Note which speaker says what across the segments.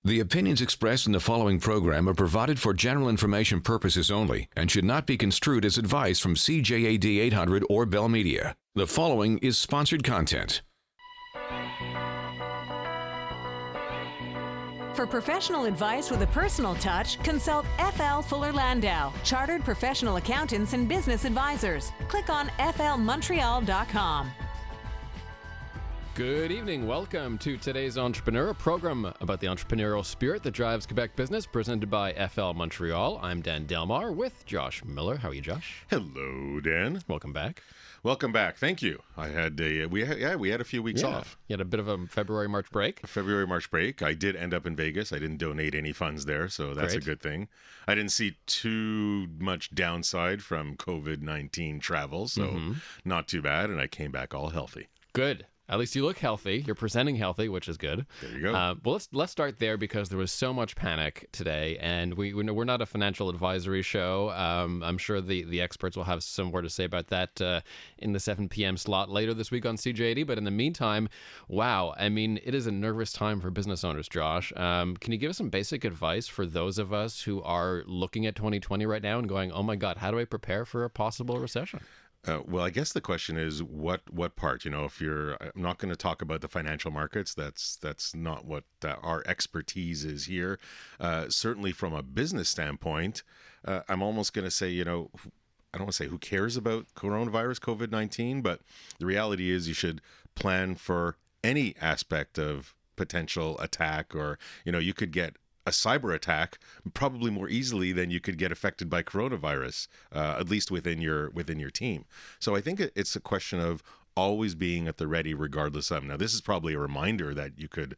Speaker 1: The opinions expressed in the following program are provided for general information purposes only and should not be construed as advice from CJAD 800 or Bell Media. The following is sponsored content.
Speaker 2: For professional advice with a personal touch, consult FL Fuller Landau, Chartered Professional Accountants and Business Advisors. Click on flmontreal.com.
Speaker 3: Good evening. Welcome to today's Entrepreneur, a program about the entrepreneurial spirit that drives Quebec business, presented by FL Montreal. I'm Dan Delmar with Josh Miller. How are you, Josh?
Speaker 4: Hello, Dan.
Speaker 3: Welcome back.
Speaker 4: Welcome back. Thank you. I had we had a few weeks off.
Speaker 3: You had a bit of a February-March break.
Speaker 4: February-March break. I did end up in Vegas. I didn't donate any funds there, so that's
Speaker 3: Great.
Speaker 4: a good thing. I didn't see too much downside from COVID-19 travel, so not too bad, and I came back all healthy.
Speaker 3: Good. At least you look healthy. You're presenting healthy, which is good.
Speaker 4: There you go.
Speaker 3: Well, let's start there because there was so much panic today, and we're not a financial advisory show. I'm sure the experts will have some more to say about that in the 7 p.m. slot later this week on CJAD. But in the meantime, wow, I mean, it is a nervous time for business owners, Josh. Can you give us some basic advice for those of us who are looking at 2020 right now and going, oh my God, how do I prepare for a possible recession?
Speaker 4: Well, I guess the question is what part, if I'm not going to talk about the financial markets. That's not what our expertise is here. Certainly from a business standpoint, I'm almost going to say, I don't want to say who cares about coronavirus, COVID-19, but the reality is you should plan for any aspect of potential attack, or, you could get a cyber attack probably more easily than you could get affected by coronavirus, at least within your team. So I think it's a question of always being at the ready, regardless of. Now, this is probably a reminder that you could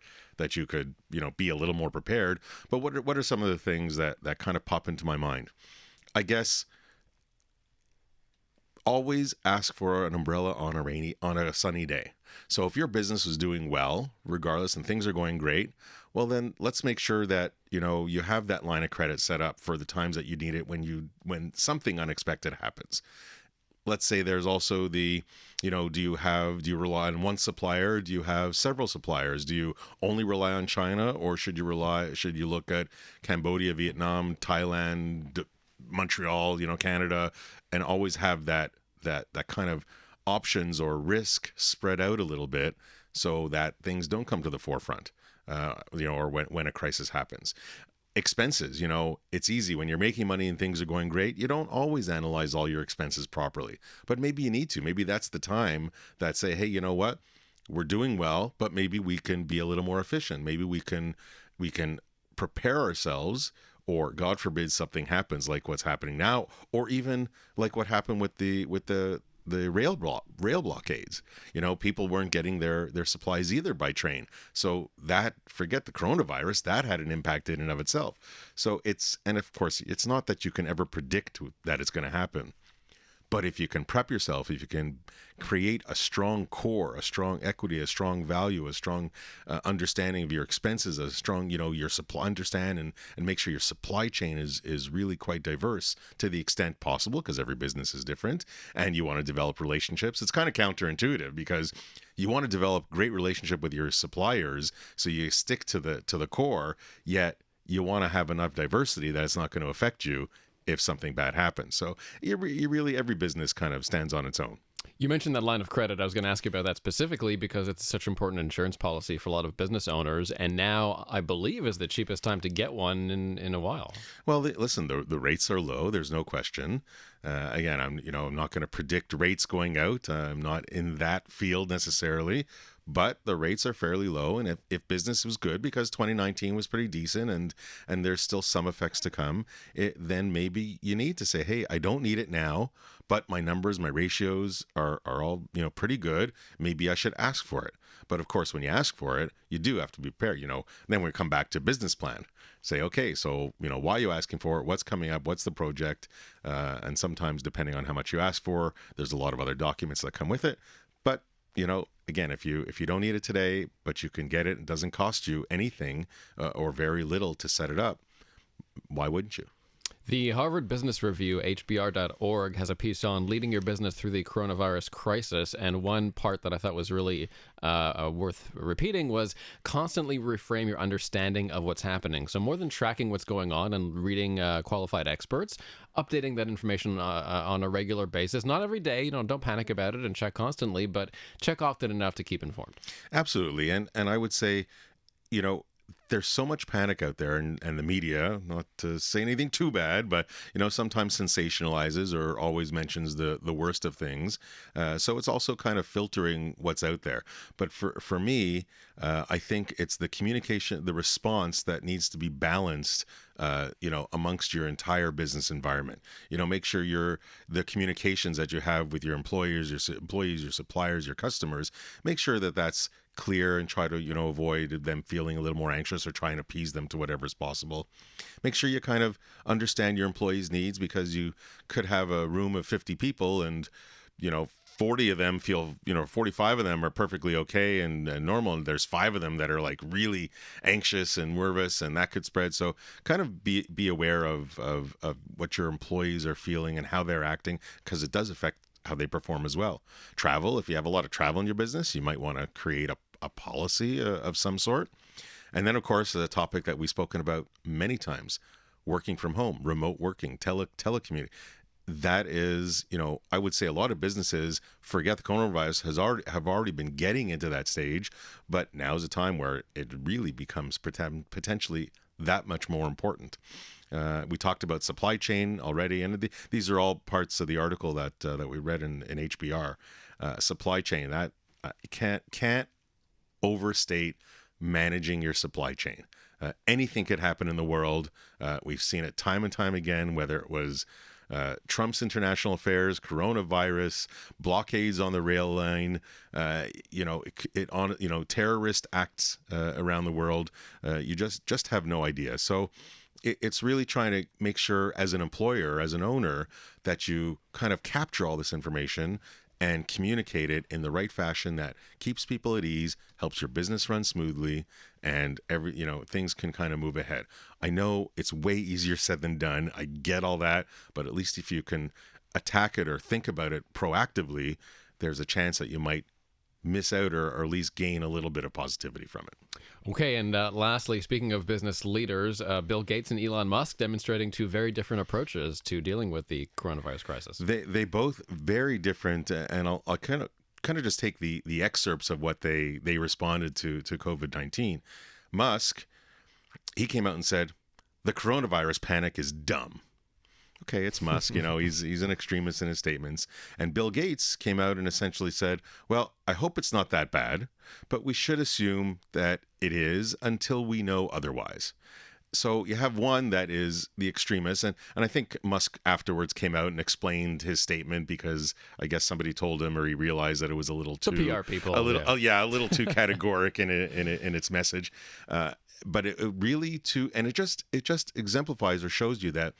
Speaker 4: be a little more prepared. But what are some of the things that kind of pop into my mind? I guess always ask for an umbrella on a sunny day. So if your business is doing well, regardless, and things are going great, well, then let's make sure that, you have that line of credit set up for the times that you need it when something unexpected happens. Let's say there's also do you rely on one supplier? Do you have several suppliers? Do you only rely on China, or should you look at Cambodia, Vietnam, Thailand, Montreal, Canada, and always have that kind of options or risk spread out a little bit so that things don't come to the forefront, or when a crisis happens. Expenses, it's easy when you're making money and things are going great. You don't always analyze all your expenses properly, but maybe you need to. Maybe that's the time that say, hey, you know what? We're doing well, but maybe we can be a little more efficient. Maybe we can prepare ourselves, or God forbid something happens like what's happening now, or even like what happened with the rail blockades. People weren't getting their supplies either by train. So forget the coronavirus, that had an impact in and of itself. So and of course, it's not that you can ever predict that it's going to happen. But if you can prep yourself, if you can create a strong core, a strong equity, a strong value, a strong understanding of your expenses, a strong, your supply, understand and make sure your supply chain is really quite diverse to the extent possible, because every business is different, and you want to develop relationships. It's kind of counterintuitive because you want to develop great relationship with your suppliers, so you stick to the core, yet you want to have enough diversity that it's not going to affect you if something bad happens. So every business kind of stands on its own.
Speaker 3: You mentioned that line of credit. I was going to ask you about that specifically because it's such an important insurance policy for a lot of business owners. And now I believe is the cheapest time to get one in a while.
Speaker 4: Well, listen, the rates are low. There's no question. Again, I'm not going to predict rates going out. I'm not in that field necessarily. But the rates are fairly low, and if business was good, because 2019 was pretty decent, and there's still some effects to come, then maybe you need to say, hey, I don't need it now, but my numbers, my ratios are all pretty good. Maybe I should ask for it. But of course, when you ask for it, you do have to be prepared. Then we come back to business plan. Say, okay, so why are you asking for it? What's coming up? What's the project? And sometimes, depending on how much you ask for, there's a lot of other documents that come with it. But again, if you don't need it today, but you can get it, it doesn't cost you anything or very little to set it up, why wouldn't you?
Speaker 3: The Harvard Business Review, hbr.org, has a piece on leading your business through the coronavirus crisis. And one part that I thought was really worth repeating was constantly reframe your understanding of what's happening. So more than tracking what's going on and reading qualified experts, updating that information on a regular basis. Not every day, don't panic about it and check constantly, but check often enough to keep informed.
Speaker 4: Absolutely. And I would say, there's so much panic out there, and the media, not to say anything too bad, but sometimes sensationalizes or always mentions the worst of things. So it's also kind of filtering what's out there. But for me, I think it's the communication, the response that needs to be balanced, amongst your entire business environment. Make sure the communications that you have with your employers, your suppliers, your customers, make sure that that's clear, and try to avoid them feeling a little more anxious or trying to appease them to whatever's possible. Make sure you kind of understand your employees' needs, because you could have a room of 50 people and 40 of them feel 45 of them are perfectly okay and normal, and there's 5 of them that are like really anxious and nervous, and that could spread. So kind of be aware of what your employees are feeling and how they're acting, because it does affect how they perform as well. Travel, if you have a lot of travel in your business, you might want to create a policy of some sort. And then, of course, the topic that we've spoken about many times, working from home, remote working, telecommuting. That is, I would say a lot of businesses forget the coronavirus have already been getting into that stage, but now's a time where it really becomes potentially that much more important. We talked about supply chain already, and these are all parts of the article that we read in HBR. Supply chain, that can't overstate managing your supply chain. Anything could happen in the world. We've seen it time and time again, whether it was Trump's international affairs, coronavirus, blockades on the rail line, terrorist acts around the world. You just have no idea. So it's really trying to make sure, as an employer, as an owner, that you kind of capture all this information and communicate it in the right fashion that keeps people at ease, helps your business run smoothly, and things can kind of move ahead. I know it's way easier said than done. I get all that, but at least if you can attack it or think about it proactively, there's a chance that you might miss out or at least gain a little bit of positivity from it.
Speaker 3: Okay, and lastly, speaking of business leaders, Bill Gates and Elon Musk demonstrating 2 very different approaches to dealing with the coronavirus crisis.
Speaker 4: They both very different, and I'll kind of just take the excerpts of what they responded to COVID-19. Musk, he came out and said, the coronavirus panic is dumb. Okay, it's Musk, he's an extremist in his statements. And Bill Gates came out and essentially said, well, I hope it's not that bad, but we should assume that it is until we know otherwise. So you have one that is the extremist, and I think Musk afterwards came out and explained his statement, because I guess somebody told him, or he realized that it was a little too
Speaker 3: the PR people,
Speaker 4: a little too categoric in its message. But it really it just exemplifies or shows you that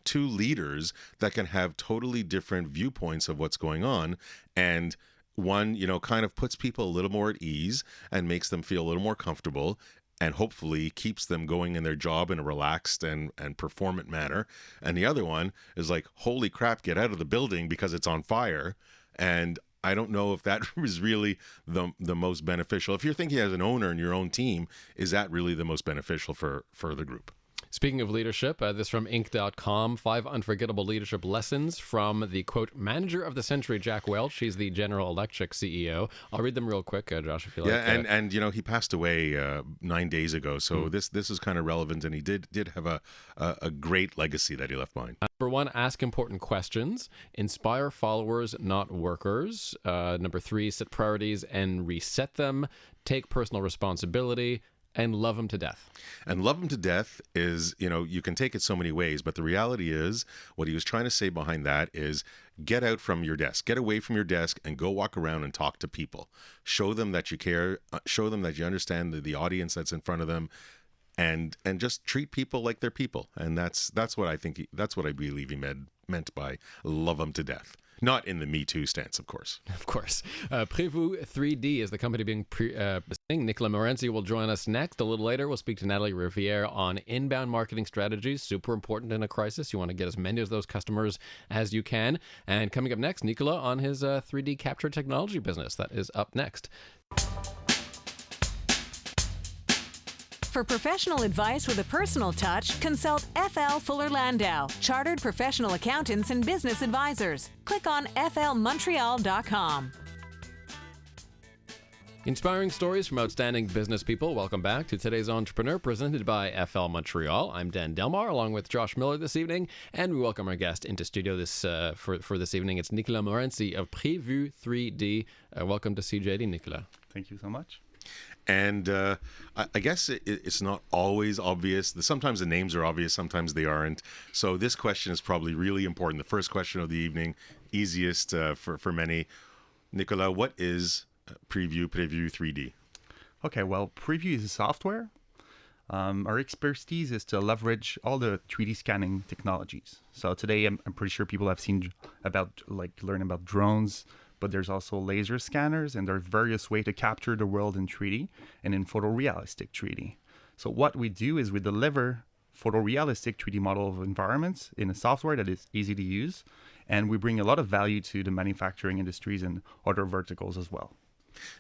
Speaker 4: 2 leaders that can have totally different viewpoints of what's going on, and one kind of puts people a little more at ease and makes them feel a little more comfortable, and hopefully keeps them going in their job in a relaxed and performant manner. And the other one is like, holy crap, get out of the building because it's on fire. And I don't know if that was really the most beneficial. If you're thinking as an owner in your own team, is that really the most beneficial for the group?
Speaker 3: Speaking of leadership, this from Inc.com, 5 unforgettable leadership lessons from the, quote, manager of the century, Jack Welch. He's the General Electric CEO. I'll read them real quick, Josh, if you like.
Speaker 4: Yeah, and he passed away 9 days ago, so this is kind of relevant, and he did have a great legacy that he left behind.
Speaker 3: Number 1, ask important questions. Inspire followers, not workers. Number 3, set priorities and reset them. Take personal responsibility. And love them to death.
Speaker 4: And love them to death is, you can take it so many ways, but the reality is what he was trying to say behind that is get out from your desk, get away from your desk and go walk around and talk to people. Show them that you care, show them that you understand the audience that's in front of them, and just treat people like they're people. And that's what I think, that's what I believe he meant by love them to death. Not in the Me Too stance, of course.
Speaker 3: Of course. PreVu3D is the company being presenting. Nicolas Morency will join us next. A little later, we'll speak to Natalie Riviere on inbound marketing strategies. Super important in a crisis. You want to get as many of those customers as you can. And coming up next, Nicolas on his 3D capture technology business. That is up next.
Speaker 2: For professional advice with a personal touch, consult FL Fuller Landau, Chartered Professional Accountants and Business Advisors. Click on flmontreal.com.
Speaker 3: Inspiring stories from outstanding business people. Welcome back to today's Entrepreneur, presented by FL Montreal. I'm Dan Delmar, along with Josh Miller this evening, and we welcome our guest into studio for this evening. It's Nicolas Morency of PreVu3D. Welcome to CJD, Nicolas.
Speaker 5: Thank you so much.
Speaker 4: And I guess it's not always obvious. Sometimes the names are obvious, sometimes they aren't. So this question is probably really important. The first question of the evening, easiest for many. Nicolas, what is PreVu3D?
Speaker 5: Okay, well, PreVu is a software. Our expertise is to leverage all the 3D scanning technologies. So today, I'm pretty sure people have seen learn about drones, but there's also laser scanners, and there are various ways to capture the world in 3D and in photorealistic 3D. So what we do is we deliver photorealistic 3D model of environments in a software that is easy to use, and we bring a lot of value to the manufacturing industries and other verticals as well.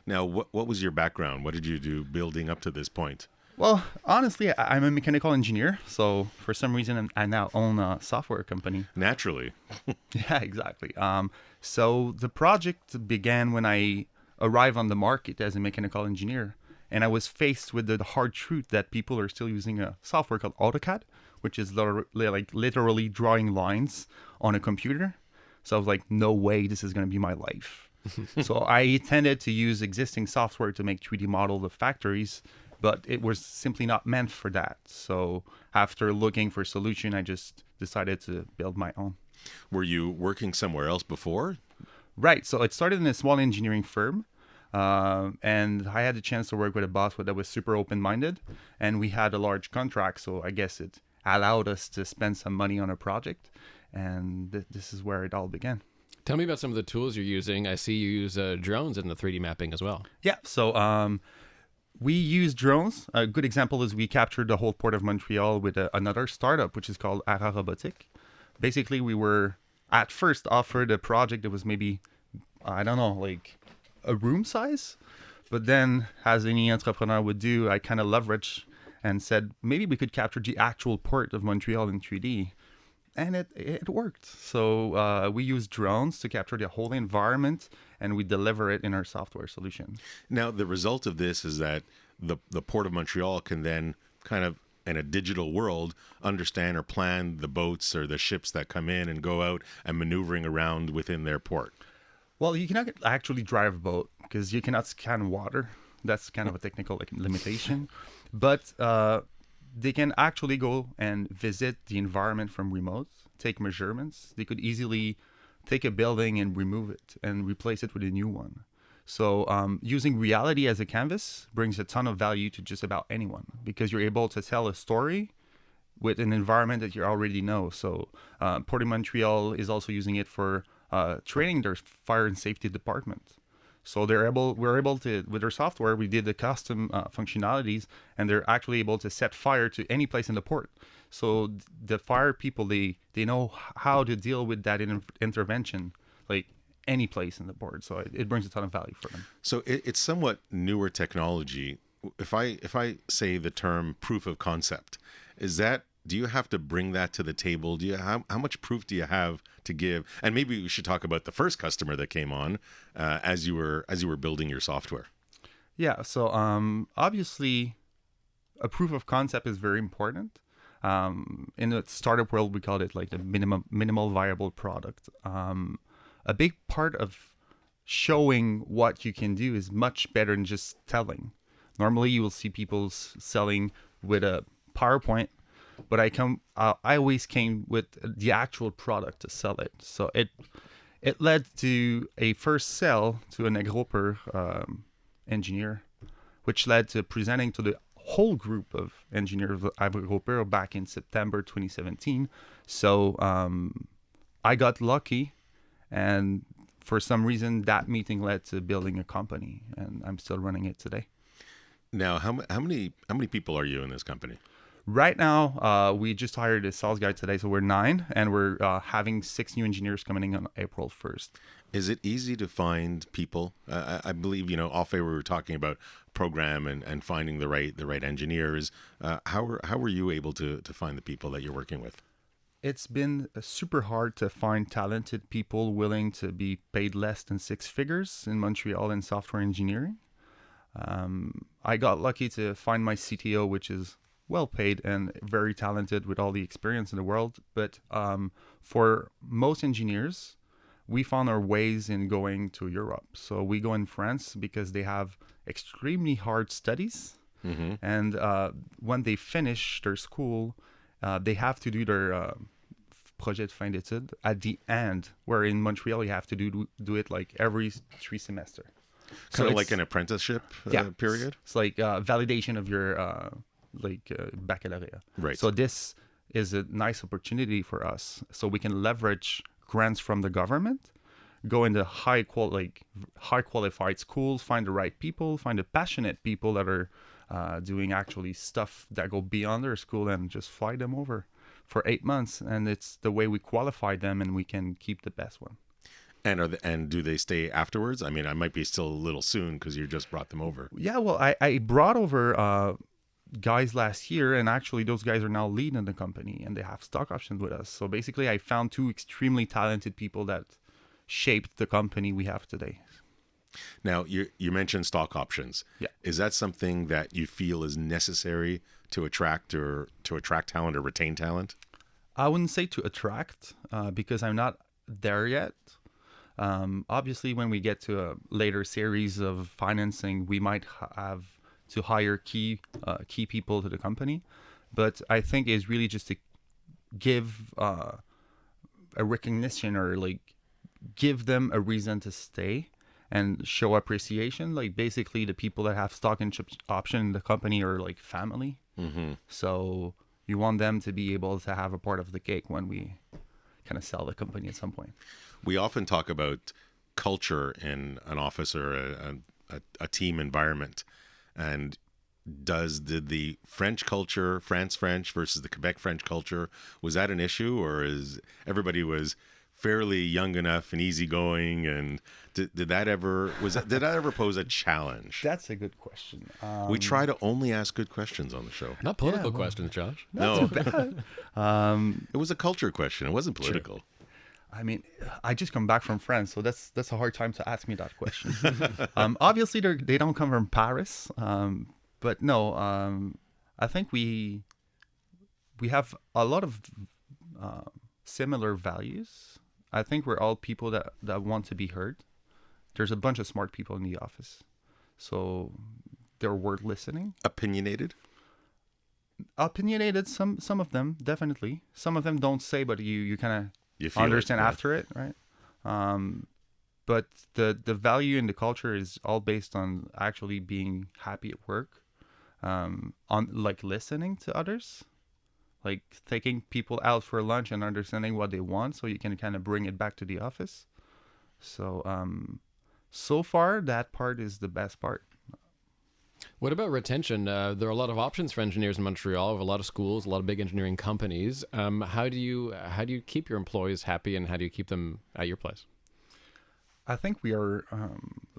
Speaker 4: Now, what was your background? What did you do building up to this point?
Speaker 5: Well, honestly, I'm a mechanical engineer, so for some reason I now own a software company.
Speaker 4: Naturally.
Speaker 5: Yeah, exactly. So the project began when I arrived on the market as a mechanical engineer, and I was faced with the hard truth that people are still using a software called AutoCAD, which is literally drawing lines on a computer. So I was like, no way, this is going to be my life. So I tended to use existing software to make 3D models of factories, but it was simply not meant for that. So after looking for a solution, I just decided to build my own.
Speaker 4: Were you working somewhere else before?
Speaker 5: Right. So it started in a small engineering firm. And I had the chance to work with a boss that was super open-minded. And we had a large contract. So I guess it allowed us to spend some money on a project. And this is where it all began.
Speaker 3: Tell me about some of the tools you're using. I see you use drones in the 3D mapping as well.
Speaker 5: Yeah. So we use drones. A good example is we captured the whole port of Montreal with another startup, which is called Ara Robotique. Basically, we were at first offered a project that was maybe, I don't know, like a room size. But then, as any entrepreneur would do, I kind of leveraged and said, maybe we could capture the actual port of Montreal in 3D. And it worked. So we use drones to capture the whole environment, and we deliver it in our software solution.
Speaker 4: Now, the result of this is that the Port of Montreal can then kind of, in a digital world, understand or plan the boats or the ships that come in and go out and maneuvering around within their port.
Speaker 5: Well, you cannot actually drive a boat because you cannot scan water. That's kind of a technical limitation. But they can actually go and visit the environment from remote, take measurements. They could easily take a building and remove it and replace it with a new one. So using reality as a canvas brings a ton of value to just about anyone because you're able to tell a story with an environment that you already know. So Port of Montreal is also using it for training their fire and safety department. So we're able to, with our software, we did the custom functionalities, and they're actually able to set fire to any place in the port. So the fire people, they know how to deal with that intervention, like any place in the port. So it brings a ton of value for them.
Speaker 4: So it's somewhat newer technology. If I say the term proof of concept, do you have to bring that to the table? How much proof do you have to give? And maybe we should talk about the first customer that came on as you were building your software.
Speaker 5: Yeah. So obviously, a proof of concept is very important. In the startup world, we call it like the minimal viable product. A big part of showing what you can do is much better than just telling. Normally, you will see people selling with a PowerPoint. But I always came with the actual product to sell it. So it led to a first sell to an Agroper engineer, which led to presenting to the whole group of engineers of Agroper back in September 2017. So I got lucky, And for some reason, that meeting led to building a company, and I'm still running it today.
Speaker 4: Now, how many people are you in this company?
Speaker 5: Right now, we just hired a sales guy today, so we're 9, and we're having 6 new engineers coming in on April 1st.
Speaker 4: Is it easy to find people? I believe, off air we were talking about program and finding the right engineers. How were you able to find the people that you're working with?
Speaker 5: It's been super hard to find talented people willing to be paid less than 6 figures in Montreal in software engineering. I got lucky to find my CTO, which is well paid and very talented with all the experience in the world. But for most engineers, we found our ways in going to Europe. So we go in France because they have extremely hard studies. Mm-hmm. And when they finish their school, they have to do their projet de fin d'études at the end, where in Montreal you have to do it like every 3 semesters.
Speaker 4: Kind of like an apprenticeship period?
Speaker 5: It's like validation of your baccalaureate.
Speaker 4: Right.
Speaker 5: So this is a nice opportunity for us. So we can leverage grants from the government, go into high qualified schools, find the right people, find the passionate people that are doing actually stuff that go beyond their school, and just fly them over for 8 months. And it's the way we qualify them, and we can keep the best one.
Speaker 4: And do they stay afterwards? I mean, I might be still a little soon because you just brought them over.
Speaker 5: Yeah, well, I brought over guys last year, and actually those guys are now leading the company, and they have stock options with us. So basically, I found 2 extremely talented people that shaped the company we have today.
Speaker 4: Now, you mentioned stock options.
Speaker 5: Yeah.
Speaker 4: Is that something that you feel is necessary to attract talent or retain talent?
Speaker 5: I wouldn't say to attract, because I'm not there yet. Obviously, when we get to a later series of financing, we might have to hire key people to the company. But I think it's really just to give a recognition, or like give them a reason to stay and show appreciation. Like basically the people that have stock and option in the company are like family. Mm-hmm. So you want them to be able to have a part of the cake when we kind of sell the company at some point.
Speaker 4: We often talk about culture in an office or a team environment. And did the French culture, France French versus the Quebec French culture, was that an issue, or is everybody was fairly young enough and easygoing, and did that ever pose a challenge?
Speaker 5: That's a good question.
Speaker 4: We try to only ask good questions on the show.
Speaker 3: Not political questions, Josh.
Speaker 4: No,
Speaker 5: Not too bad.
Speaker 4: it was a culture question. It wasn't political.
Speaker 5: Sure. I mean, I just come back from France, so that's a hard time to ask me that question. Obviously, they don't come from Paris, but no, I think we have a lot of similar values. I think we're all people that want to be heard. There's a bunch of smart people in the office, so they're worth listening.
Speaker 4: Opinionated,
Speaker 5: some of them, definitely. Some of them don't say, but you kind of understand after it, right? But the value in the culture is all based on actually being happy at work, on like listening to others, like taking people out for lunch and understanding what they want, so you can kind of bring it back to the office. So so far that part is the best part.
Speaker 3: What about retention? There are a lot of options for engineers in Montreal. We have a lot of schools, a lot of big engineering companies. How do you keep your employees happy, and how do you keep them at your place?
Speaker 5: I think we are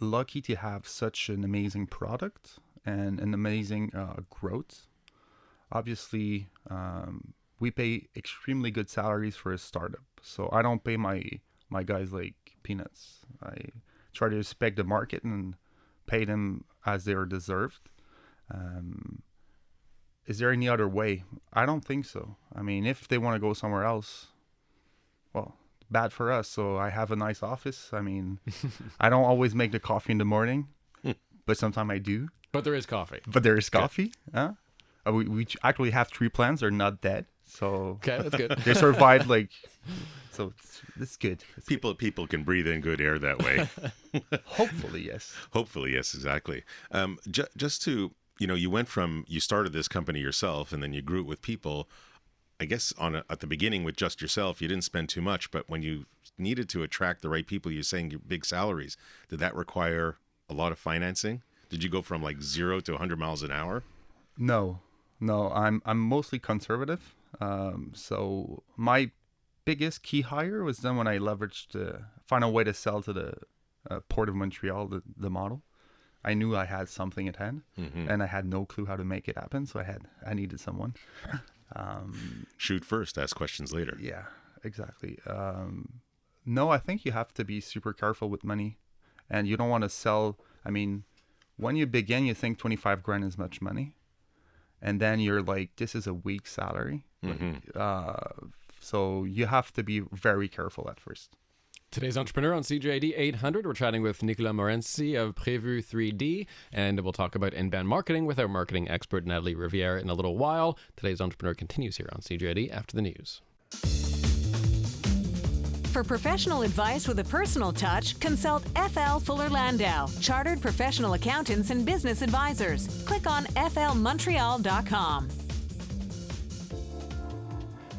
Speaker 5: lucky to have such an amazing product and an amazing growth. Obviously, we pay extremely good salaries for a startup. So I don't pay my guys like peanuts. I try to respect the market and pay them as they are deserved. Is there any other way? I don't think so. I mean, if they want to go somewhere else, well, bad for us. So I have a nice office. I mean, I don't always make the coffee in the morning, but sometimes I do.
Speaker 3: But there is coffee.
Speaker 5: But there is coffee. Huh? We actually have 3 plants. They're not dead. So
Speaker 3: okay, that's good.
Speaker 5: They survived so it's good.
Speaker 4: People can breathe in good air that way.
Speaker 5: Hopefully, yes.
Speaker 4: Hopefully, yes, exactly. Just to, you started this company yourself, and then you grew it with people. I guess at the beginning with just yourself, you didn't spend too much, but when you needed to attract the right people, you're saying your big salaries, did that require a lot of financing? Did you go from like 0 to 100 miles an hour?
Speaker 5: No, I'm mostly conservative. So my biggest key hire was done when I leveraged find a way to sell to the Port of Montreal, the model. I knew I had something at hand, and I had no clue how to make it happen. So I needed someone.
Speaker 4: Shoot first, ask questions later.
Speaker 5: Yeah, exactly. No, I think you have to be super careful with money, and you don't want to sell. I mean, when you begin, you think 25 grand is much money, and then you're like, this is a week salary. So you have to be very careful at first.
Speaker 3: Today's Entrepreneur on CJAD 800. We're chatting with Nicolas Morency of PreVu3D, and we'll talk about inbound marketing with our marketing expert, Natalie Riviere, in a little while. Today's Entrepreneur continues here on CJAD after the news.
Speaker 2: For professional advice with a personal touch, consult FL Fuller Landau, Chartered Professional Accountants and Business Advisors. Click on flmontreal.com.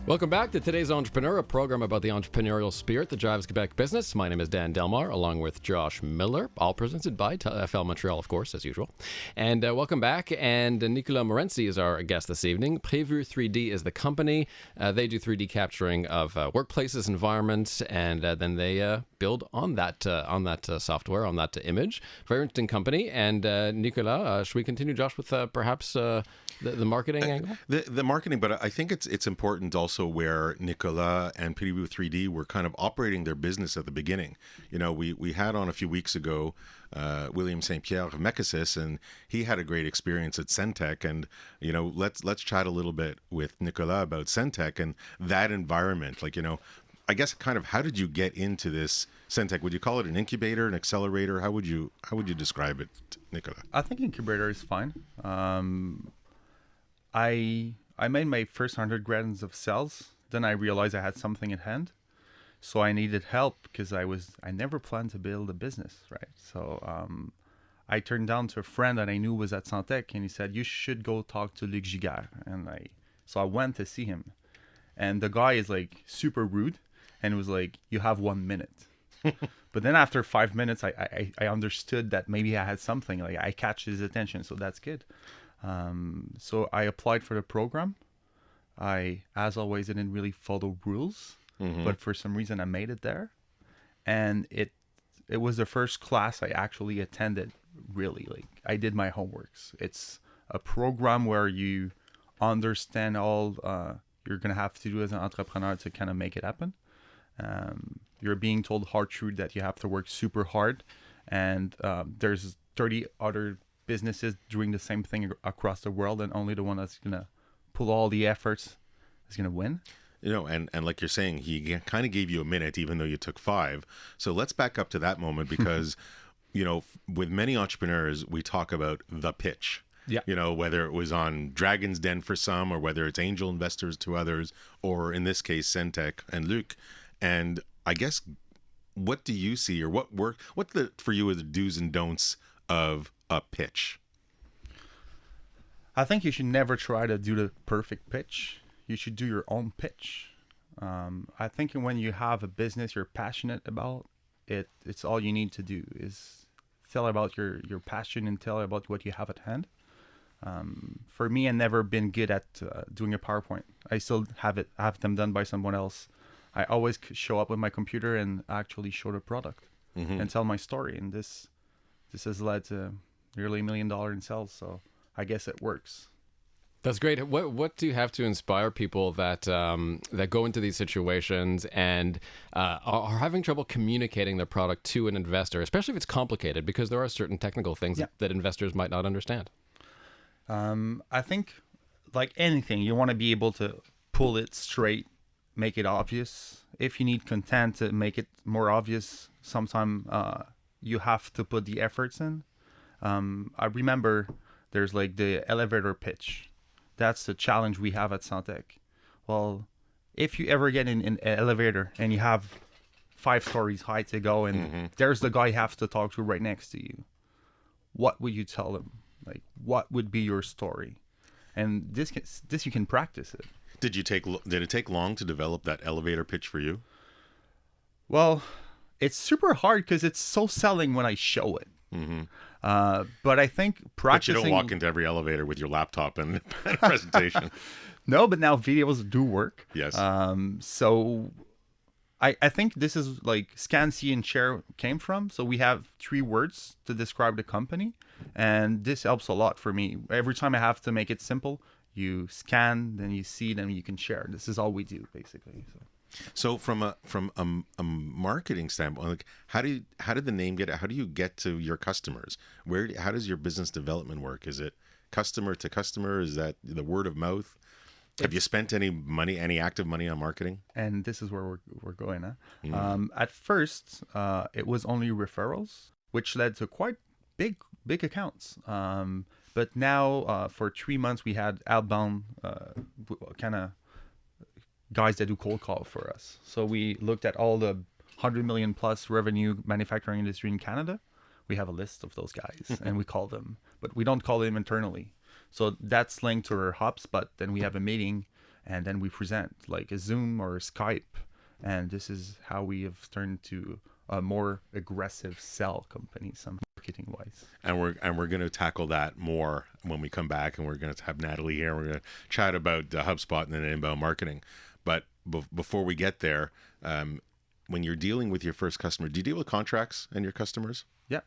Speaker 3: Welcome back to Today's Entrepreneur, a program about the entrepreneurial spirit that drives Quebec business. My name is Dan Delmar, along with Josh Miller, all presented by FL Montreal, of course, as usual. And welcome back. And Nicolas Morency is our guest this evening. PreVu3D is the company. They do 3D capturing of workplaces, environments, and then they build on that software, on that image. Very interesting company. And Nicolas, should we continue, Josh, with perhaps the marketing angle?
Speaker 4: The marketing, but I think it's important also where Nicolas and PreVu3D were kind of operating their business at the beginning. You know, we had on a few weeks ago William St. Pierre of Mecasis, and he had a great experience at Centec. And you know, let's chat a little bit with Nicolas about Centec and that environment. Like, you know, I guess kind of how did you get into this Centec? Would you call it an incubator, an accelerator? How would you describe it, Nicolas?
Speaker 5: I think incubator is fine. I made my first 100 grams of cells. Then I realized I had something at hand. So I needed help because I never planned to build a business, right? So I turned down to a friend that I knew was at Centec, and he said, you should go talk to Luc Giguère. So I went to see him. And the guy is like super rude and was like, you have 1 minute. But then after 5 minutes, I understood that maybe I had something. Like I catch his attention, so that's good. So I applied for the program. As always, didn't really follow rules, but for some reason I made it there. And it was the first class I actually attended, really. Like I did my homeworks. It's a program where you understand all you're going to have to do as an entrepreneur to kind of make it happen. You're being told hard truth that you have to work super hard. And there's 30 other businesses doing the same thing across the world, and only the one that's going to pull all the efforts is going to win.
Speaker 4: You know, and like you're saying, he kind of gave you a minute, even though you took 5. So let's back up to that moment because, you know, with many entrepreneurs, we talk about the pitch.
Speaker 5: Yeah.
Speaker 4: You know, whether it was on Dragon's Den for some, or whether it's angel investors to others, or in this case, Centec and Luc. And I guess, what do you see, or what for you are the do's and don'ts of a pitch?
Speaker 5: I think you should never try to do the perfect pitch. You should do your own pitch. I think when you have a business you're passionate about, it's all you need to do is tell about your passion and tell about what you have at hand. For me, I've never been good at doing a PowerPoint. I still have them done by someone else. I always show up with my computer and actually show the product and tell my story. And this has led to nearly $1 million in sales. So I guess it works.
Speaker 3: That's great. What do you have to inspire people that go into these situations and are having trouble communicating their product to an investor, especially if it's complicated, because there are certain technical things that investors might not understand?
Speaker 5: I think, like anything, you want to be able to pull it straight, make it obvious. If you need content to make it more obvious, sometimes you have to put the efforts in. I remember there's like the elevator pitch. That's the challenge we have at Centec. Well, if you ever get in an elevator and you have 5 stories high to go and there's the guy you have to talk to right next to you, what would you tell him? Like, what would be your story? And this you can practice it.
Speaker 4: Did it take long to develop that elevator pitch for you?
Speaker 5: Well, it's super hard because it's so selling when I show it.
Speaker 4: Mm-hmm.
Speaker 5: But I think
Speaker 4: But you
Speaker 5: practicing.
Speaker 4: don't walk into every elevator with your laptop and a presentation.
Speaker 5: No, but now videos do work.
Speaker 4: Yes.
Speaker 5: So I think this is like scan, see, and share came from. So we have 3 words to describe the company. And this helps a lot for me. Every time I have to make it simple, you scan, then you see, then you can share. This is all we do, basically.
Speaker 4: So from a marketing standpoint, like how did the name get? How do you get to your customers? How does your business development work? Is it customer to customer? Is that the word of mouth? Have you spent any money, any active money on marketing?
Speaker 5: And this is where we're going. Huh?
Speaker 4: Mm.
Speaker 5: At first, it was only referrals, which led to quite big accounts. But now, for 3 months, we had outbound kind of guys that do cold call for us. So we looked at all the 100 million plus revenue manufacturing industry in Canada. We have a list of those guys and we call them, but we don't call them internally. So that's linked to our HubSpot. Then we have a meeting and then we present like a Zoom or a Skype. And this is how we have turned to a more aggressive sell company, some marketing wise.
Speaker 4: And we're going to tackle that more when we come back, and we're going to have Natalie here. We're going to chat about HubSpot and then inbound marketing. But before we get there, when you're dealing with your first customer, do you deal with contracts and your customers?
Speaker 5: Yeah.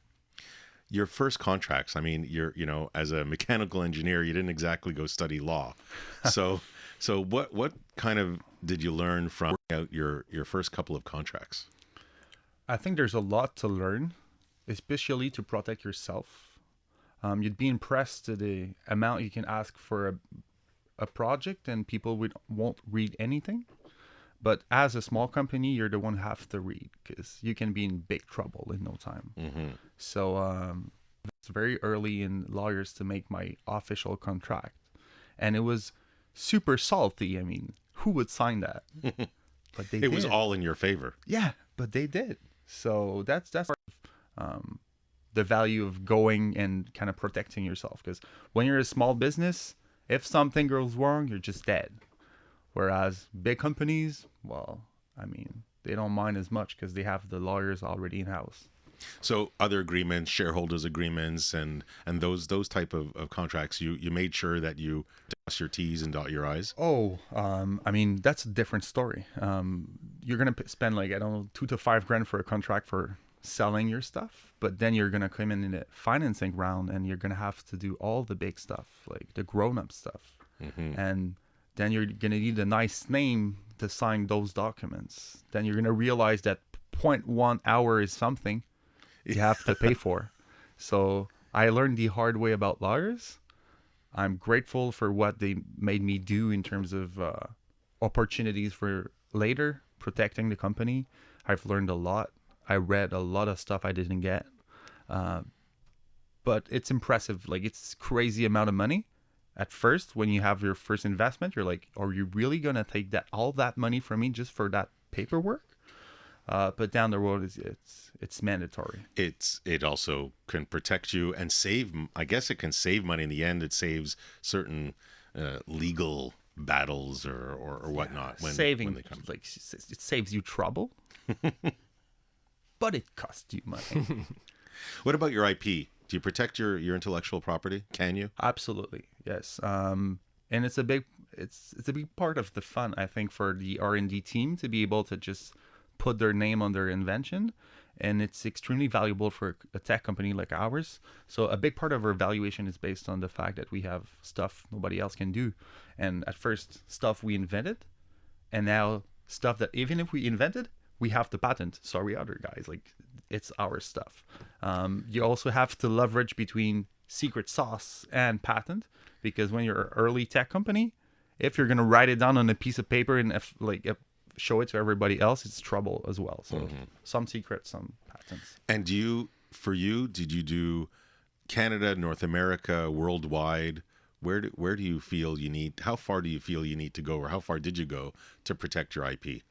Speaker 4: Your first contracts. I mean, as a mechanical engineer, you didn't exactly go study law. So what kind of did you learn from working out your first couple of contracts?
Speaker 5: I think there's a lot to learn, especially to protect yourself. You'd be impressed at the amount you can ask for a project and people won't read anything. But as a small company, you're the one who have to read because you can be in big trouble in no time.
Speaker 4: Mm-hmm.
Speaker 5: So it's very early in lawyers to make my official contract. And it was super salty. I mean, who would sign that? But they did.
Speaker 4: It was all in your favor.
Speaker 5: Yeah, but they did. So that's part of the value of going and kind of protecting yourself. Because when you're a small business, if something goes wrong, you're just dead. Whereas big companies, well, I mean, they don't mind as much because they have the lawyers already in-house.
Speaker 4: So other agreements, shareholders agreements, and those type of contracts, you made sure that you cross your T's and dot your I's?
Speaker 5: Oh, I mean, that's a different story. You're going to spend like, I don't know, $2,000 to $5,000 for a contract for selling your stuff. But then you're going to come in a financing round and you're going to have to do all the big stuff, like the grown-up stuff.
Speaker 4: Mm-hmm.
Speaker 5: And then you're going to need a nice name to sign those documents. Then you're going to realize that 0.1 hour is something you have to pay for. So I learned the hard way about lawyers. I'm grateful for what they made me do in terms of opportunities for later protecting the company. I've learned a lot. I read a lot of stuff I didn't get. But it's impressive. Like, it's crazy amount of money. At first, when you have your first investment, you're like, are you really going to take all that money from me just for that paperwork? But down the road, it's mandatory.
Speaker 4: It also can protect you and save. I guess it can save money in the end. It saves certain legal battles or whatnot.
Speaker 5: Yeah,
Speaker 4: when they come.
Speaker 5: Like, it saves you trouble, but it costs you money.
Speaker 4: What about your IP? Do you protect your intellectual property? Can you?
Speaker 5: Absolutely, yes. And it's a big part of the fun, I think, for the R&D team to be able to just put their name on their invention, and it's extremely valuable for a tech company like ours. So a big part of our valuation is based on the fact that we have stuff nobody else can do, and at first stuff we invented, and now stuff that even if we invented, we have to patent. Sorry, other guys, like, it's our stuff. You also have to leverage between secret sauce and patent, because when you're an early tech company, if you're gonna write it down on a piece of paper and show it to everybody else, it's trouble as well. So some secrets, some patents.
Speaker 4: And did you do Canada, North America, worldwide? Where do you feel you need? How far do you feel you need to go, or how far did you go to protect your IP?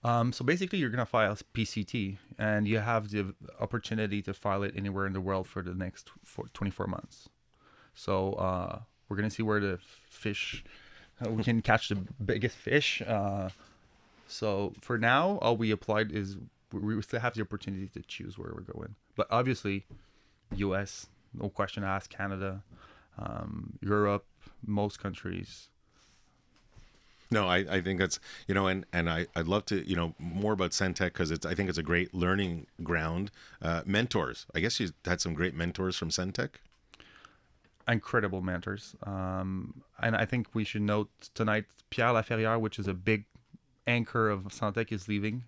Speaker 5: So basically, you're gonna file PCT, and you have the opportunity to file it anywhere in the world for the next 24 months. So we're gonna see where the fish we can catch the biggest fish. So for now, all we applied is we still have the opportunity to choose where we're going. But obviously, U.S., no question asked, Canada, Europe, most countries.
Speaker 4: No, I think that's, and I'd love to, more about Centec because I think it's a great learning ground. Mentors. I guess you had some great mentors from Centec.
Speaker 5: Incredible mentors. And I think we should note tonight, Pierre Laferrière, which is a big anchor of Centec, is leaving.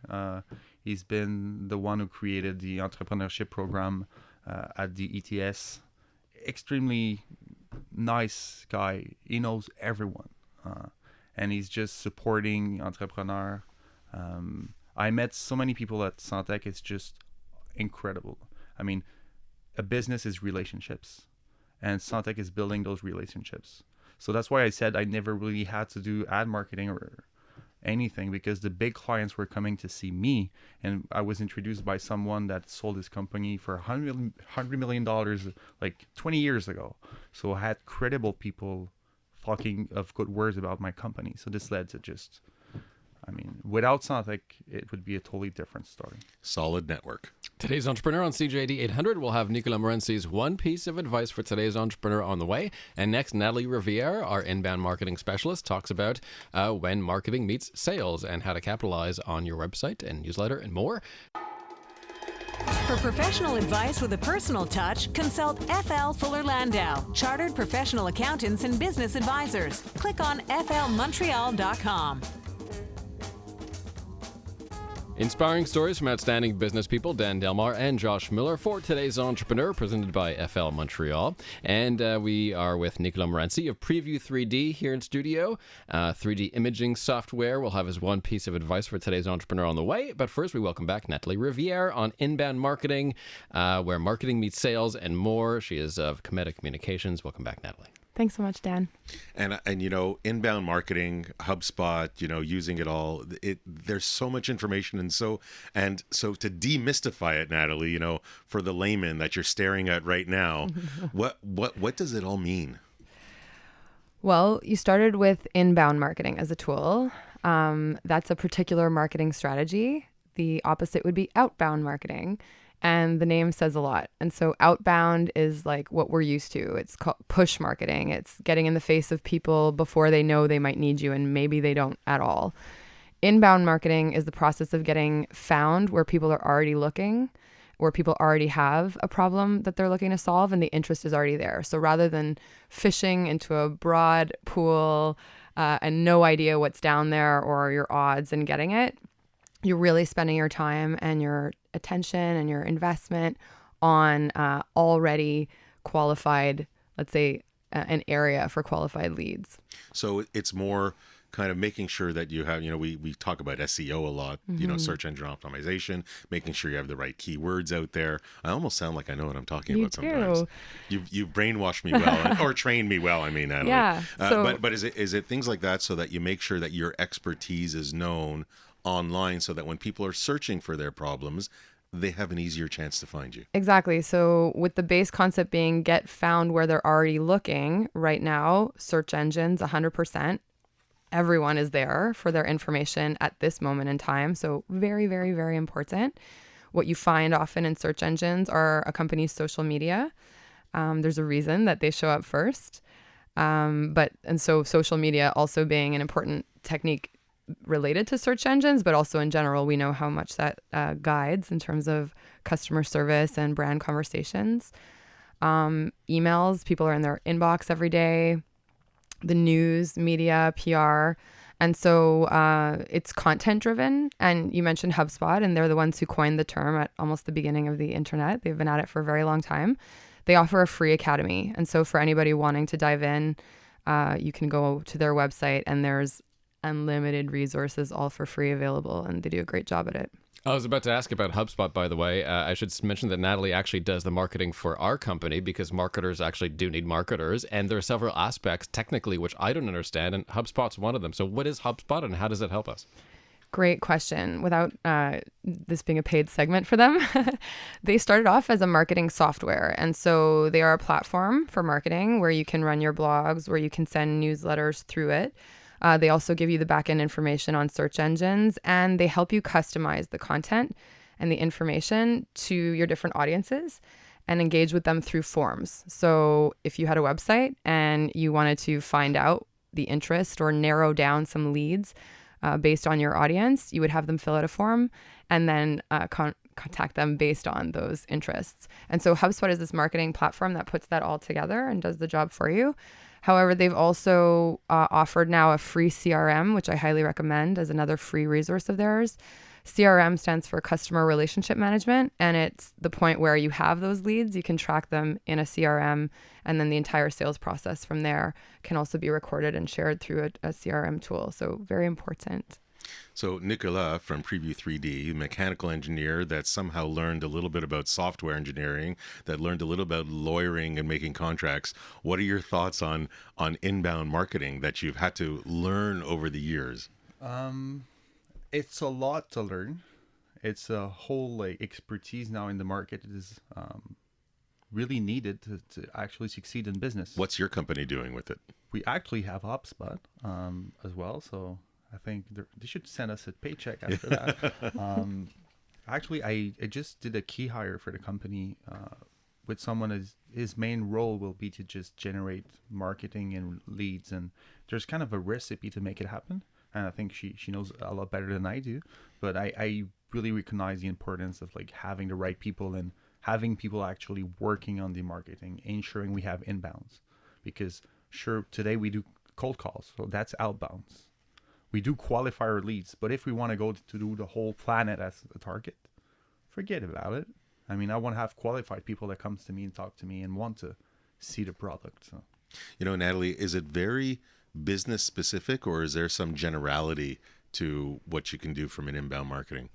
Speaker 5: He's been the one who created the entrepreneurship program at the ETS. Extremely nice guy. He knows everyone. And he's just supporting entrepreneurs. I met so many people at Centec. It's just incredible. I mean, a business is relationships, and Centec is building those relationships. So that's why I said I never really had to do ad marketing or anything, because the big clients were coming to see me, and I was introduced by someone that sold his company for $100 million like 20 years ago. So I had credible people talking of good words about my company. So this led to just, without Centec, it would be a totally different story.
Speaker 4: Solid network.
Speaker 3: Today's Entrepreneur on CJAD 800 will have Nicolas Morency's one piece of advice for today's entrepreneur on the way. And next, Natalie Riviere, our inbound marketing specialist, talks about when marketing meets sales and how to capitalize on your website and newsletter and more.
Speaker 2: For professional advice with a personal touch, consult FL Fuller Landau, Chartered Professional Accountants and Business Advisors. Click on flmontreal.com.
Speaker 3: Inspiring stories from outstanding business people, Dan Delmar and Josh Miller, for today's Entrepreneur, presented by FL Montreal. And we are with Nicolas Morency of PreVu3D here in studio. 3D imaging software will have his one piece of advice for today's Entrepreneur on the way. But first, we welcome back Natalie Riviere on inbound marketing, where marketing meets sales and more. She is of Cometa Communications. Welcome back, Natalie.
Speaker 6: Thanks so much, Dan.
Speaker 4: And inbound marketing, HubSpot, using it all. There's so much information, and so to demystify it, Natalie, for the layman that you're staring at right now, what does it all mean?
Speaker 6: Well, you started with inbound marketing as a tool. That's a particular marketing strategy. The opposite would be outbound marketing. And the name says a lot. And so outbound is like what we're used to. It's called push marketing. It's getting in the face of people before they know they might need you, and maybe they don't at all. Inbound marketing is the process of getting found where people are already looking, where people already have a problem that they're looking to solve, and the interest is already there. So rather than fishing into a broad pool and no idea what's down there or your odds in getting it, you're really spending your time and your attention and your investment on already qualified, let's say, an area for qualified leads.
Speaker 4: So it's more kind of making sure that you have, we talk about SEO a lot, search engine optimization, making sure you have the right keywords out there. I almost sound like I know what I'm talking about sometimes. You've brainwashed me well, or trained me well, Natalie.
Speaker 6: Yeah.
Speaker 4: But is it things like that so that you make sure that your expertise is known online, so that when people are searching for their problems, they have an easier chance to find you?
Speaker 6: Exactly. So with the base concept being get found where they're already looking, right now, search engines, 100%. Everyone is there for their information at this moment in time. So very, very, very important. What you find often in search engines are a company's social media. There's a reason that they show up first. And so social media also being an important technique related to search engines, but also in general, we know how much that guides in terms of customer service and brand conversations. Emails, people are in their inbox every day, the news, media, PR. And so it's content driven. And you mentioned HubSpot, and they're the ones who coined the term at almost the beginning of the internet. They've been at it for a very long time. They offer a free academy. And so for anybody wanting to dive in, you can go to their website, and there's unlimited resources all for free available, and they do a great job at it.
Speaker 3: I was about to ask about HubSpot, by the way. I should mention that Natalie actually does the marketing for our company, because marketers actually do need marketers, and there are several aspects technically which I don't understand, and HubSpot's one of them. So what is HubSpot, and how does it help us?
Speaker 6: Great question. Without this being a paid segment for them, they started off as a marketing software. And so they are a platform for marketing where you can run your blogs, where you can send newsletters through it. They also give you the back-end information on search engines, and they help you customize the content and the information to your different audiences and engage with them through forms. So if you had a website and you wanted to find out the interest or narrow down some leads based on your audience, you would have them fill out a form and then contact them based on those interests. And so HubSpot is this marketing platform that puts that all together and does the job for you. However, they've also offered now a free CRM, which I highly recommend as another free resource of theirs. CRM stands for Customer Relationship Management, and it's the point where you have those leads, you can track them in a CRM, and then the entire sales process from there can also be recorded and shared through a CRM tool. So very important.
Speaker 4: So Nicolas from PreVu3D, mechanical engineer that somehow learned a little bit about software engineering, that learned a little about lawyering and making contracts. What are your thoughts on inbound marketing that you've had to learn over the years?
Speaker 5: It's a lot to learn. It's a whole expertise now in the market. It is really needed to actually succeed in business.
Speaker 4: What's your company doing with it?
Speaker 5: We actually have HubSpot as well, so I think they should send us a paycheck after that. Actually, I just did a key hire for the company with someone. His main role will be to just generate marketing and leads, and there's kind of a recipe to make it happen. And I think she knows a lot better than I do. But I really recognize the importance of having the right people and having people actually working on the marketing, ensuring we have inbounds. Because sure, today we do cold calls, so that's outbounds. We do qualifier leads, but if we want to go to do the whole planet as a target, forget about it. I mean, I want to have qualified people that comes to me and talk to me and want to see the product. So,
Speaker 4: Natalie, is it very business specific, or is there some generality to what you can do from an inbound marketing?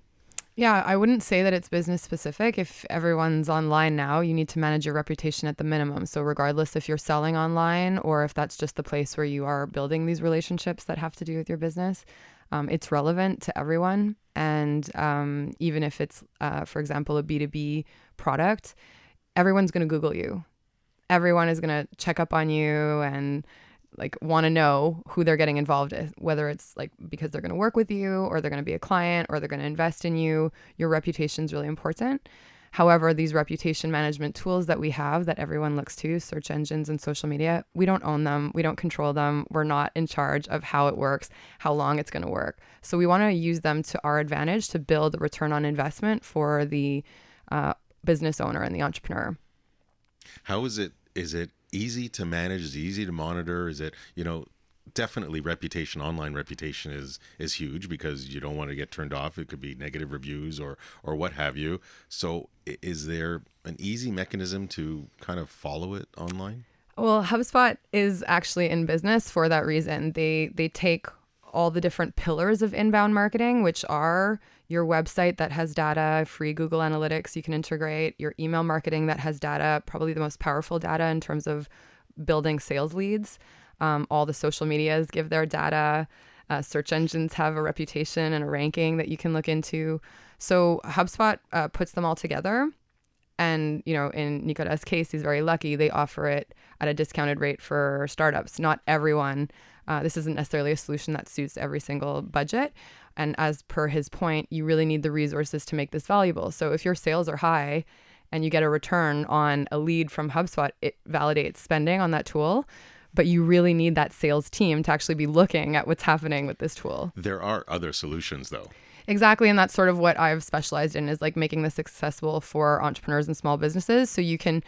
Speaker 6: Yeah, I wouldn't say that it's business specific. If everyone's online now, you need to manage your reputation at the minimum. So regardless if you're selling online or if that's just the place where you are building these relationships that have to do with your business, it's relevant to everyone. And even if it's, for example, a B2B product, everyone's going to Google you. Everyone is going to check up on you and want to know who they're getting involved in, whether it's because they're going to work with you or they're going to be a client or they're going to invest in you. Your reputation is really important. However, these reputation management tools that we have that everyone looks to, search engines and social media, we don't own them. We don't control them. We're not in charge of how it works, how long it's going to work. So we want to use them to our advantage to build a return on investment for the business owner and the entrepreneur.
Speaker 4: How is it? Is it easy to manage? Is it easy to monitor? Is it, definitely reputation, online reputation is huge because you don't want to get turned off. It could be negative reviews or what have you. So is there an easy mechanism to kind of follow it online?
Speaker 6: Well, HubSpot is actually in business for that reason. They take all the different pillars of inbound marketing, which are your website that has data, free Google Analytics you can integrate, your email marketing that has data, probably the most powerful data in terms of building sales leads. All the social medias give their data. Search engines have a reputation and a ranking that you can look into. So HubSpot puts them all together. And, in Nicolas' case, he's very lucky. They offer it at a discounted rate for startups. Not everyone. This isn't necessarily a solution that suits every single budget. And as per his point, you really need the resources to make this valuable. So if your sales are high and you get a return on a lead from HubSpot, it validates spending on that tool. But you really need that sales team to actually be looking at what's happening with this tool.
Speaker 4: There are other solutions, though.
Speaker 6: Exactly. And that's sort of what I've specialized in, is making this accessible for entrepreneurs and small businesses. So you can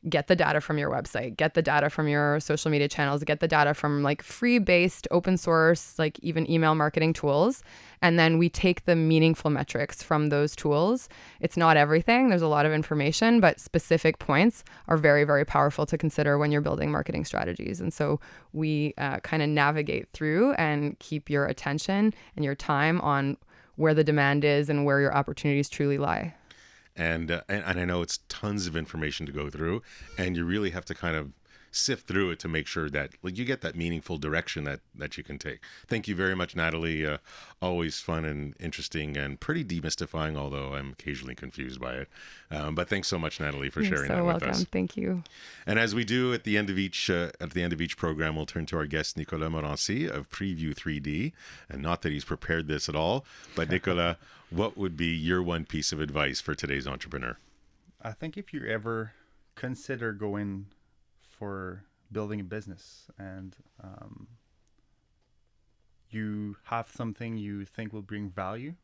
Speaker 6: get the data from your website, get the data from your social media channels, get the data from free-based open source, even email marketing tools. And then we take the meaningful metrics from those tools. It's not everything. There's a lot of information, but specific points are very, very powerful to consider when you're building marketing strategies. And so we kind of navigate through and keep your attention and your time on where the demand is and where your opportunities truly lie.
Speaker 4: And I know it's tons of information to go through, and you really have to kind of sift through it to make sure that like you get that meaningful direction that you can take. Thank you very much, Natalie. Always fun and interesting and pretty demystifying, although I'm occasionally confused by it. But thanks so much, Natalie, for sharing that with us.
Speaker 6: Thank you.
Speaker 4: And as we do at the end of each program, we'll turn to our guest Nicolas Morency of PreVu3D. And not that he's prepared this at all, but Nicolas, what would be your one piece of advice for today's entrepreneur?
Speaker 5: I think if you ever consider going for building a business and you have something you think will bring value,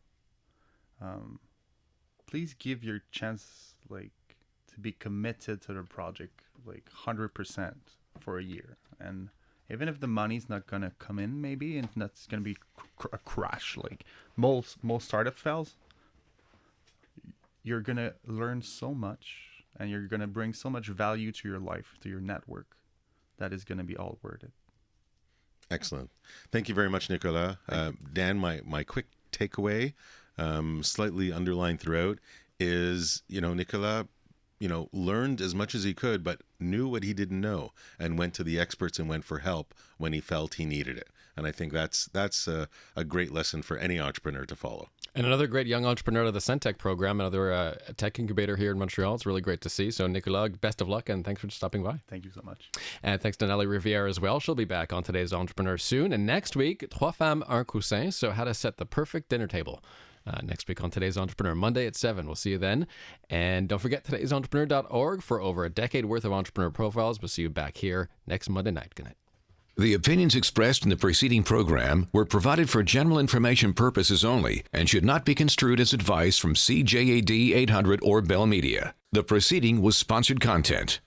Speaker 5: please give your chance to be committed to the project 100% for a year. And even if the money's not gonna come in, maybe, and that's gonna be a crash, like most startup fails, you're gonna learn so much, and you're gonna bring so much value to your life, to your network, that is gonna be all worth it.
Speaker 4: Excellent. Thank you very much, Nicolas. Dan, my quick takeaway, slightly underlined throughout, is, Nicolas, learned as much as he could, but knew what he didn't know and went to the experts and went for help when he felt he needed it. And I think that's a great lesson for any entrepreneur to follow. And
Speaker 3: another great young entrepreneur of the Centec program, another tech incubator here in Montreal. It's really great to see. So Nicolas, best of luck and thanks for stopping by.
Speaker 5: Thank you so much.
Speaker 3: And thanks to Nelly Riviere as well. She'll be back on Today's Entrepreneur soon. And next week, Trois femmes, un coussin. So how to set the perfect dinner table. Next week on Today's Entrepreneur, Monday at 7. We'll see you then. And don't forget today'sentrepreneur.org for over a decade worth of entrepreneur profiles. We'll see you back here next Monday night. Good night.
Speaker 1: The opinions expressed in the preceding program were provided for general information purposes only and should not be construed as advice from CJAD 800 or Bell Media. The proceeding was sponsored content.